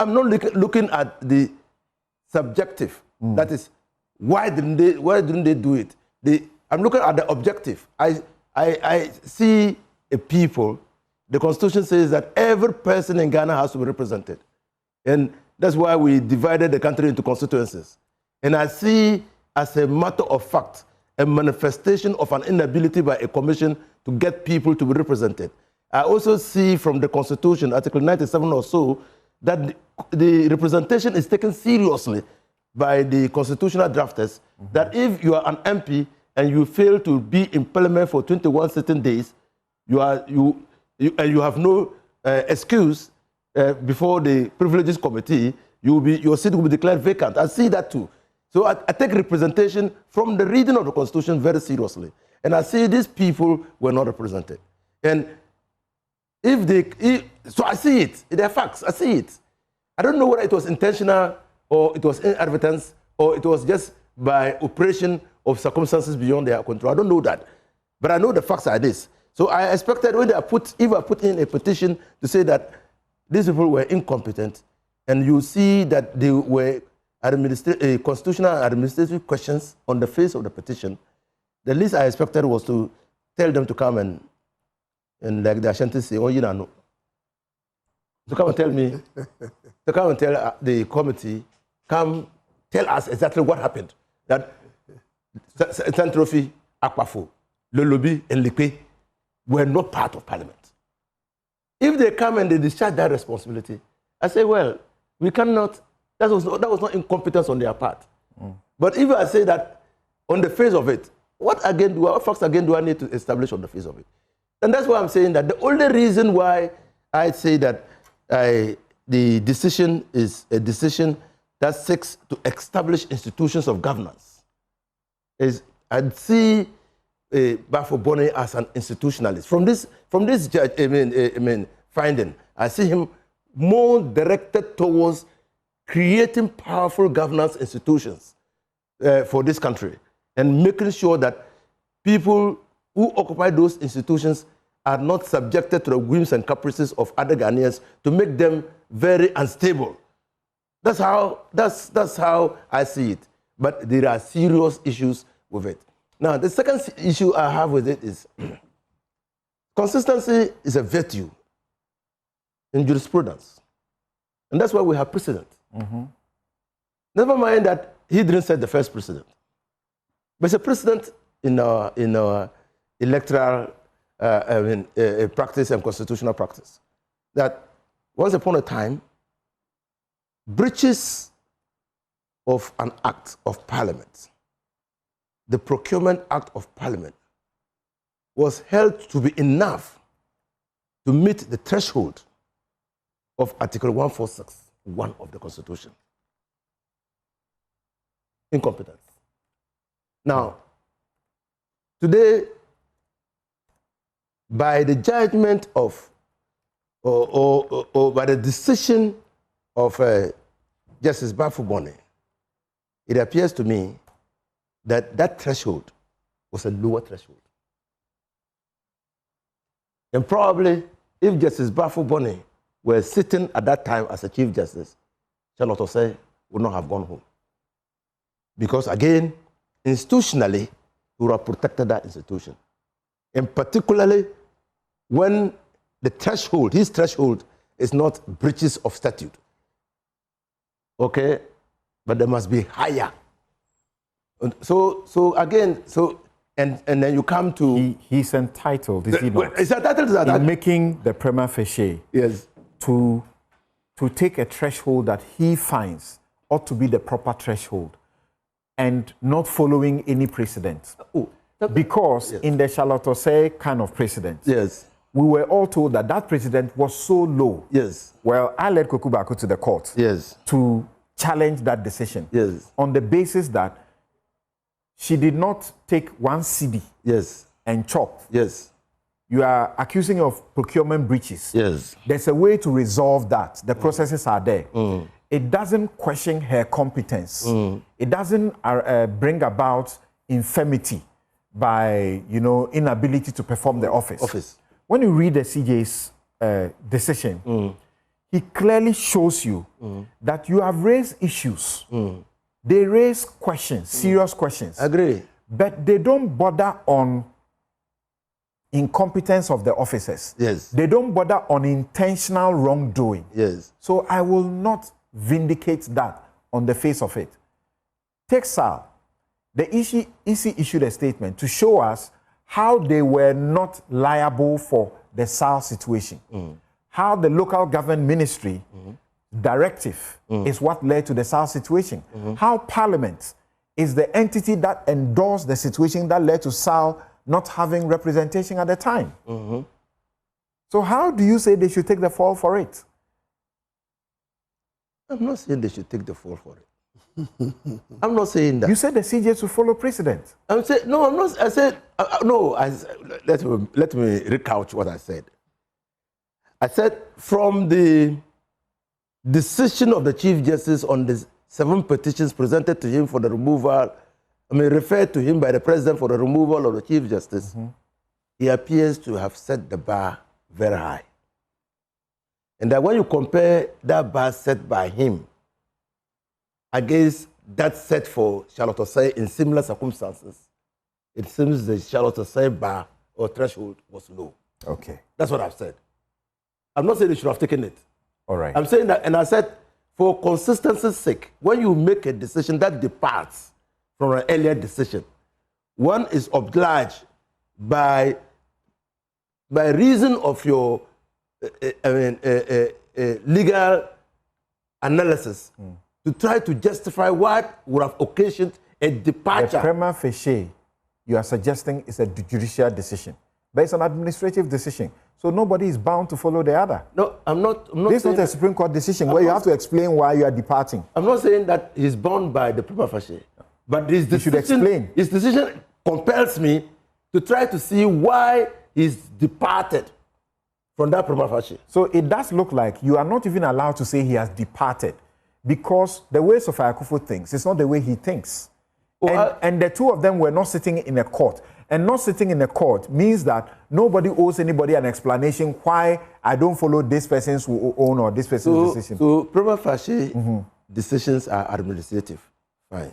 I'm not looking at the subjective. That is, why didn't they do it? I'm looking at the objective. I see a people. The Constitution says that every person in Ghana has to be represented, and that's why we divided the country into constituencies. And I see, as a matter of fact, a manifestation of an inability by a commission to get people to be represented. I also see from the Constitution, Article 97 or so, that the representation is taken seriously by the constitutional drafters, that if you are an MP and you fail to be in Parliament for 21 certain days, you have no excuse before the Privileges Committee, your seat will be declared vacant. I see that too. So I take representation from the reading of the Constitution very seriously. And I see these people were not represented. And so I see it. They're facts. I see it. I don't know whether it was intentional or it was inadvertence or it was just by operation of circumstances beyond their control. I don't know that. But I know the facts are this. So I expected if I put in a petition to say that these people were incompetent, and you see that they were constitutional and administrative questions on the face of the petition, the least I expected was to tell them to come and like the Ashanti say, oh, you know, to come and tell me, to come and tell the committee, come tell us exactly what happened. That Trophy, Akpafo, Lolobi, and Likwe were not part of Parliament. If they come and they discharge that responsibility, I say, well, we cannot. That was not incompetence on their part. But if I say that on the face of it, what facts again do I need to establish on the face of it? And that's why I'm saying that the only reason why I say that the decision is a decision that seeks to establish institutions of governance is I'd see Bafo Bone as an institutionalist. From this judge, finding, I see him more directed towards creating powerful governance institutions for this country and making sure that people who occupy those institutions are not subjected to the whims and caprices of other Ghanaians to make them very unstable. That's how I see it. But there are serious issues with it. Now, the second issue I have with it is consistency is a virtue in jurisprudence. And that's why we have precedent. Never mind that he didn't set the first precedent. But it's a precedent in our electoral practice and constitutional practice. That once upon a time, breaches of an act of parliament, the Procurement Act of Parliament, was held to be enough to meet the threshold of Article 146(1) of the Constitution. Incompetence. Now, today, by the judgment of, or by the decision of Justice Bafo Bone, it appears to me that that threshold was a lower threshold. And probably, if Justice Bafo Bone were sitting at that time as a Chief Justice, Charlotte Osei would not have gone home. Because again, institutionally, we would have protected that institution. And particularly when the threshold, his threshold, is not breaches of statute. Okay? But there must be higher. And then you come to... He's entitled, is he not? He's entitled to that. In making the prima facie, yes, to take a threshold that he finds ought to be the proper threshold and not following any precedent. Because yes, in the Charlotte Osei kind of precedent, yes, we were all told that that precedent was so low. Yes. Well, I led Kwaku Baako to the court, yes, to challenge that decision, yes, on the basis that she did not take one CD, yes, and chop. Yes. You are accusing of procurement breaches. Yes. There's a way to resolve that. The processes are there. It doesn't question her competence. It doesn't bring about infirmity by, inability to perform the office. When you read the CJ's decision, he clearly shows you that you have raised issues. They raise questions, serious questions. Agree. But they don't bother on incompetence of the officers. Yes. They don't bother on intentional wrongdoing. Yes. So I will not vindicate that on the face of it. Take SAL. The EC issued a statement to show us how they were not liable for the SAL situation. How the local government ministry directive is what led to the SAL situation. How Parliament is the entity that endorsed the situation that led to SAL not having representation at the time. So how do you say they should take the fall for it? I'm not saying they should take the fall for it. I'm not saying that. You said the CJ should follow precedent. I'm saying, no, I'm not. I said, no, let me recount what I said. I said, from the decision of the Chief Justice on the 7 petitions presented to him for the removal, referred to him by the President for the removal of the Chief Justice, he appears to have set the bar very high. And that when you compare that bar set by him against that set for Charlotte Osei in similar circumstances, it seems the Charlotte Osei bar or threshold was low. Okay. That's what I've said. I'm not saying they should have taken it. All right. I'm saying that, and I said, for consistency's sake, when you make a decision that departs from an earlier decision, one is obliged by reason of your legal analysis to try to justify what would have occasioned a departure. The prima facie you are suggesting is a judicial decision, but it's an administrative decision. So nobody is bound to follow the other. No, I'm not this is not a Supreme Court decision where you have to explain why you are departing. I'm not saying that he's bound by the prima facie, but his decision, should explain. His decision compels me to try to see why he's departed from that prima facie. So it does look like you are not even allowed to say he has departed, because the way Sophia Akufo thinks, it's not the way he thinks. And the two of them were not sitting in a court. And not sitting in a court means that nobody owes anybody an explanation why I don't follow this person's own or this person's decision. So prima facie decisions are administrative, fine.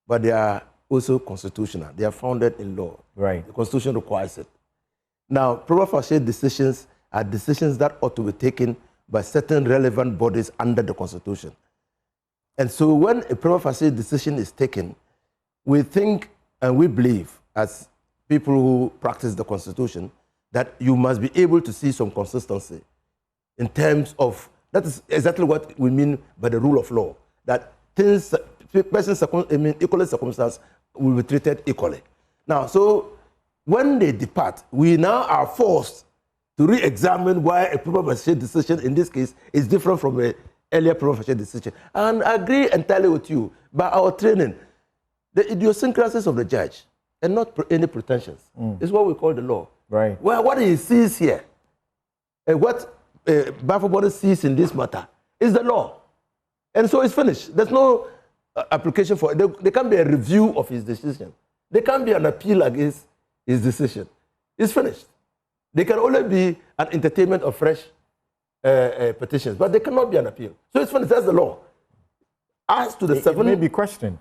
But they are also constitutional. They are founded in law. Right. The Constitution requires it. Now, prima facie decisions are decisions that ought to be taken by certain relevant bodies under the Constitution. And so when a prima facie decision is taken, we think and we believe, as people who practice the Constitution, that you must be able to see some consistency in terms of, that is exactly what we mean by the rule of law, that things, persons equally circumstanced will be treated equally. Now, so when they depart, we now are forced to re-examine why a prima facie decision in this case is different from an earlier prima facie decision. And I agree entirely with you. By our training, the idiosyncrasies of the judge and not any pretensions is what we call the law. Right. Well, what he sees here, what Bafo sees in this matter is the law. And so it's finished. There's no application for it. There can't be a review of his decision. There can't be an appeal against his decision. It's finished. There can only be an entertainment of fresh petitions, but there cannot be an appeal. So it's finished. That's the law. As to the it may be questioned.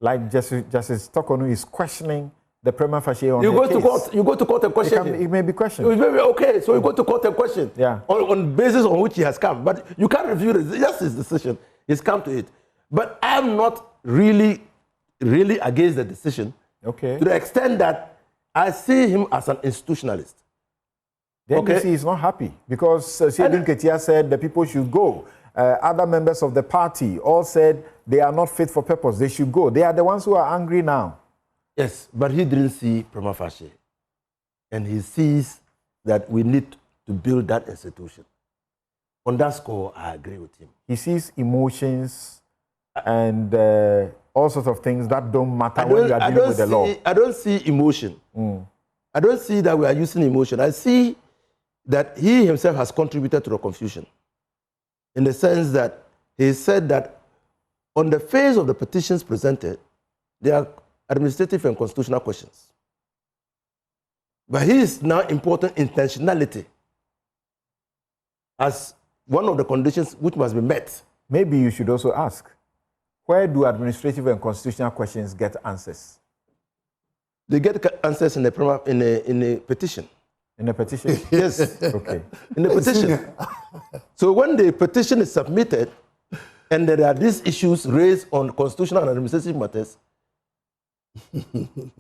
Like Justice Tokonu is questioning the prima facie on the case. You go to court and question it may be questioned. It may be okay, so you go to court and question. Yeah. On basis on which he has come. But you can't review it. Just his decision. He's come to it. But I'm not really against the decision. Okay. To the extent that I see him as an institutionalist. The NDC is not happy because Siedin Ketia said the people should go. Other members of the party all said they are not fit for purpose. They should go. They are the ones who are angry now. Yes, but he didn't see prima facie. And he sees that we need to build that institution. On that score, I agree with him. He sees emotions and all sorts of things that don't matter when you are dealing with the law. I don't see emotion. I don't see that we are using emotion. I see that he himself has contributed to the confusion, in the sense that he said that on the face of the petitions presented, there are administrative and constitutional questions. But he is now importing intentionality as one of the conditions which must be met. Maybe you should also ask, where do administrative and constitutional questions get answers? They get answers in a petition. In a petition? Yes. Okay. In a petition. So when the petition is submitted and there are these issues raised on constitutional and administrative matters,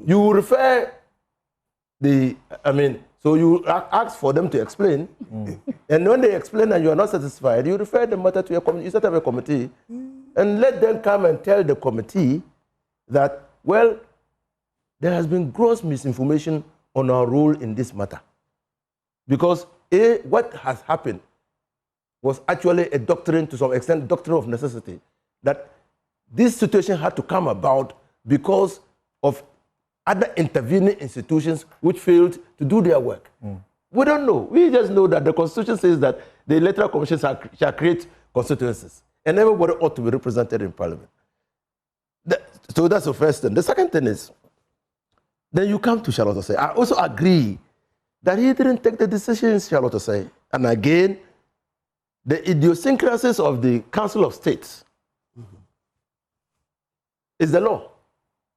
you refer so you ask for them to explain, and when they explain and you are not satisfied, you refer the matter to a committee. You set up a committee, and let them come and tell the committee that, well, there has been gross misinformation on our role in this matter. Because what has happened was actually a doctrine, to some extent, doctrine of necessity, that this situation had to come about because of other intervening institutions which failed to do their work. We don't know. We just know that the Constitution says that the electoral commissions shall create constituencies, and everybody ought to be represented in Parliament. So that's the first thing. The second thing is, then you come to Charlotte Osei. I also agree that he didn't take the decision, Charlotte Osei. And again, the idiosyncrasies of the Council of States is the law.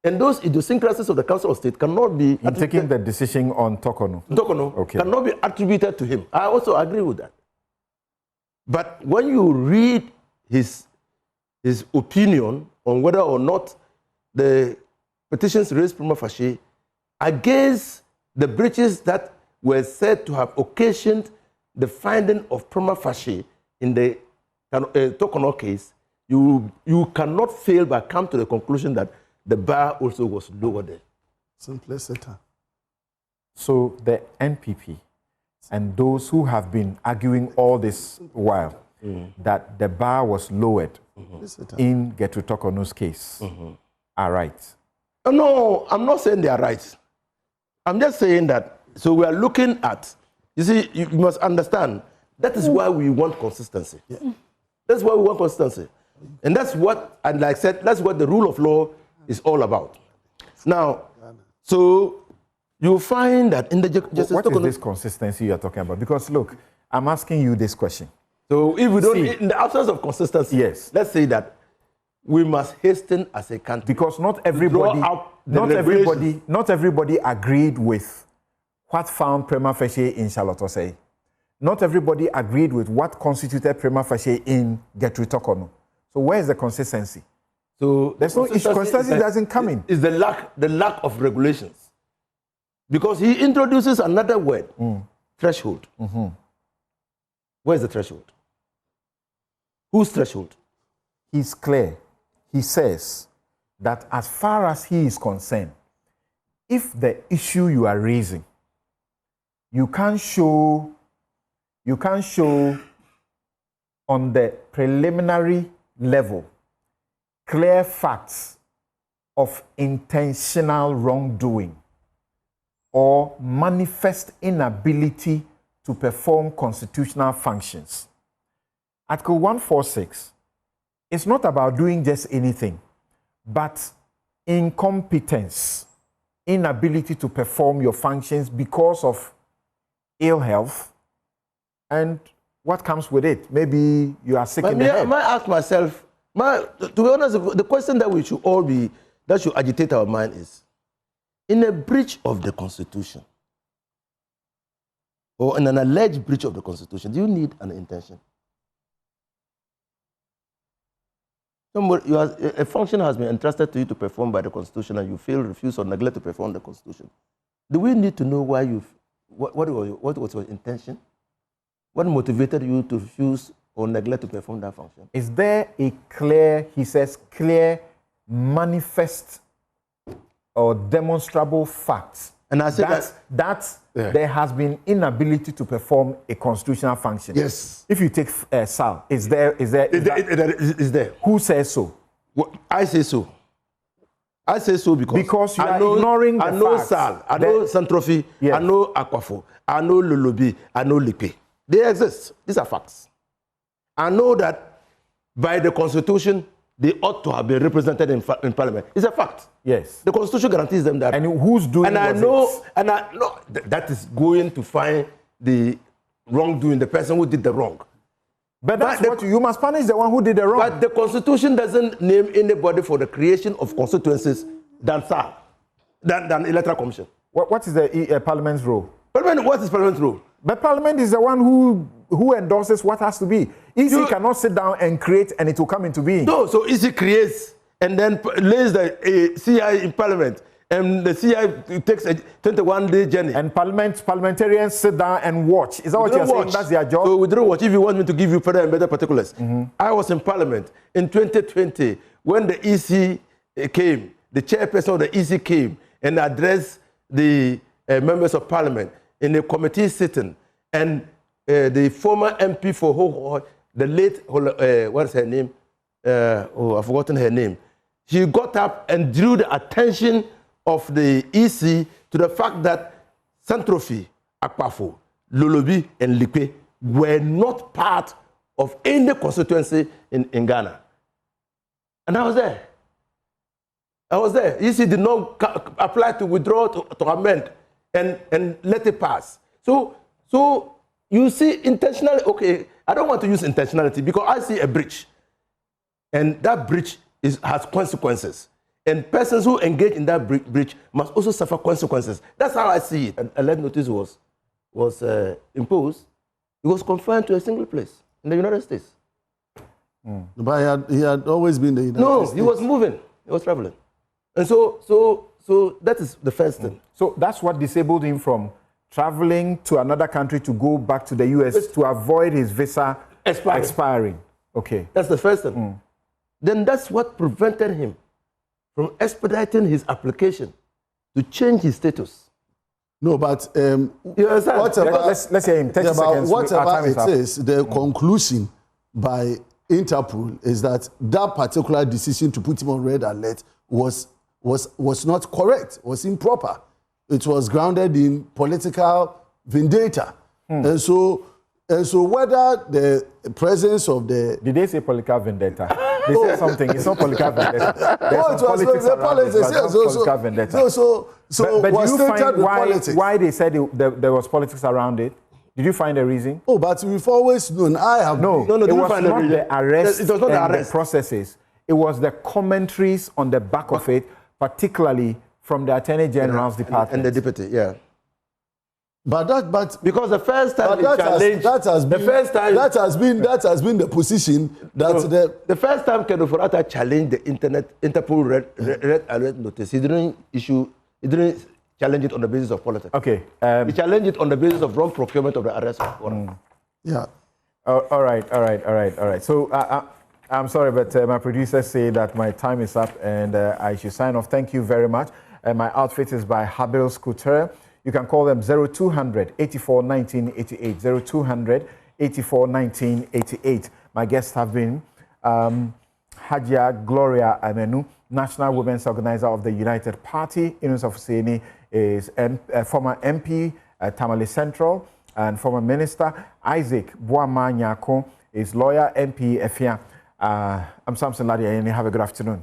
And those idiosyncrasies of the Council of State cannot be... In taking the decision on Tokono. Okay. Cannot be attributed to him. I also agree with that. But when you read his opinion on whether or not the petitions raised prima facie against the breaches that were said to have occasioned the finding of prima facie in the Tokono case, you cannot fail but come to the conclusion that the bar also was lower there. Simplicity. So the NPP and those who have been arguing all this while that the bar was lowered in Gertrude Tokono's case are right. No, I'm not saying they are right. I'm just saying that, so we are looking at, you see, you must understand, that is why we want consistency. Yeah. That's why we want consistency. And that's what, and like I said, that's what the rule of law is all about. Now, so you find that in the Justice What is this consistency you are talking about? Because look, I'm asking you this question. So if we don't, in the absence of consistency, yes, let's say that we must hasten as a country. Because not everybody agreed with what found prima facie in Charlotte Osei. Not everybody agreed with what constituted prima facie in Gertrude Tokono. So where is the consistency? So there's no issue. Consistency doesn't come in. It's the lack of regulations. Because he introduces another word, threshold. Where's the threshold? Whose threshold? He's clear. He says that as far as he is concerned, if the issue you are raising, you can't show on the preliminary level clear facts of intentional wrongdoing or manifest inability to perform constitutional functions. Article 146 is not about doing just anything, but incompetence, inability to perform your functions because of ill health and what comes with it. Maybe you are sick in the head. I ask myself, to be honest, the question that we should all be, that should agitate our mind is, in a breach of the Constitution, or in an alleged breach of the Constitution, do you need an intention? A function has been entrusted to you to perform by the Constitution and you fail, refuse, or neglect to perform the Constitution. Do we need to know why what was your intention? What motivated you to refuse or neglect to perform that function? Is there a clear, he says, clear, manifest or demonstrable facts and I say that there has been inability to perform a constitutional function? Yes. If you take Sal, is there? Who says so? Well, I say so. I say so because you are ignoring the facts. I know Sal, I know Santrophy, yes. I know Aquafo, I know Lulubi, I know Lipe. They exist. These are facts. I know that by the Constitution, they ought to have been represented in Parliament. It's a fact. Yes. The Constitution guarantees them that. And who's doing and I know that is going to find the wrongdoing, the person who did the wrong. But that's what you must punish the one who did the wrong. But the Constitution doesn't name anybody for the creation of constituencies than Electoral Commission. What is the Parliament's role? Parliament, what is Parliament's role? But Parliament is the one who endorses what has to be. EC cannot sit down and create and it will come into being. No, so EC creates and then lays the CI in Parliament. And the CI takes a 21-day journey. And parliamentarians sit down and watch. Is that what you're saying? That's their job? So we don't watch. If you want me to give you further and better particulars. I was in Parliament in 2020 when the EC came, the chairperson of the EC came and addressed the members of Parliament in a committee sitting. And the former MP for Ho, the late, what's her name? I've forgotten her name. She got up and drew the attention of the EC to the fact that Santrofi, Akpafo, Lolobi, and Likwe were not part of any constituency in Ghana. And I was there. EC did not apply to withdraw, to amend, and let it pass. So you see intentionally, okay, I don't want to use intentionality because I see a breach. And that breach has consequences. And persons who engage in that breach must also suffer consequences. That's how I see it. And a late notice was imposed. It was confined to a single place in the United States. But he had always been the United States. No, he was moving. He was traveling. And so that is the first thing. So that's what disabled him from traveling to another country to go back to the US to avoid his visa expiring. Okay. That's the first thing. Then that's what prevented him from expediting his application to change his status. No, but you understand? Let's say in 30 seconds. Whatever it is, the conclusion by Interpol is that that particular decision to put him on red alert was not correct, was improper. It was grounded in political vendetta. And so whether the presence of the... Did they say political vendetta? They said something. It's not political vendetta. Oh, it was the politics. Political vendetta. But do you find why they said there was politics around it? Did you find a reason? Oh, but we've always known. I have no. It was not the arrest. It was not the arrest. The processes. It was the commentaries on the back of it, particularly from the Attorney General's department and the deputy. Yeah. But because the first time that has been the position that the first time Kedofurata challenged the Interpol red alert notice, he didn't challenge it on the basis of politics. Okay. He challenged it on the basis of wrong procurement of the arrest warrant. Yeah. All right. So I'm sorry, but my producers say that my time is up and I should sign off. Thank you very much. My outfit is by Habil Scooter. You can call them 0200 84 1988. 0200 84 1988. My guests have been Hajia Gloria Amenu, National Women's Organizer of the United Party. Inusah Fuseini is former MP at Tamale Central and former Minister. Isaac Boama Nyako is lawyer, MP Efia. I'm Samson Ladia and have a good afternoon.